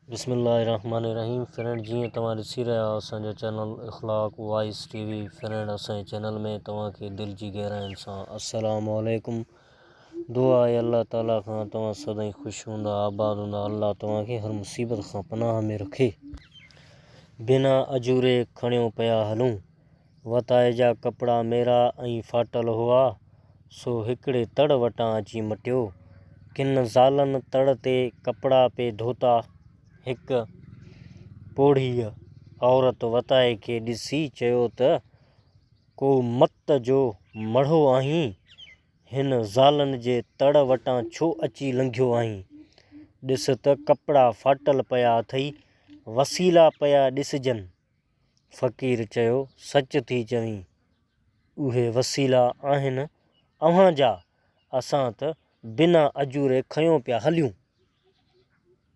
बिस्मिल्लाहिर्रहमानिर्रहीम। फ्रेंड जी तव्हां ॾिसी रहिया आहियो असांजो चैनल इख़लाक़ वॉइस टीवी। फ्रेंड असांजे चैनल में तव्हांखे दिलि जी गहराइनि सां अस्सलामु अलैकुम। दुआ आहे अल्लाह ताला खां तव्हां सदाईं ख़ुशि हूंदा, आबाद हूंदा। अल्लाह तव्हांखे हर मुसीबत खां पनाह में रखे। बिना अजूरे खणियो पिया हलूं, वताए जा कपिड़ा मेरा ऐं फाटल हुआ, सो हिकिड़े तड़ वटां अची मटियो। किन ज़ालनि तड़ ते कपिड़ा पे धोता, हिक पोढ़ीअ औरत वताए खे ॾिसी चयो त को मत जो मढ़ो आहीं, हिन ज़ालनि जे तड़ वटां छो अची लंघियो आहीं। ॾिस त कपिड़ा फाटल पिया अथई, वसीला पिया ॾिसजनि। फ़क़ीर चयो, सच थी चवीं, उहे वसीला आहिनि अव्हां जा, असां त बिना अजूरे खयो पिया हलियूं।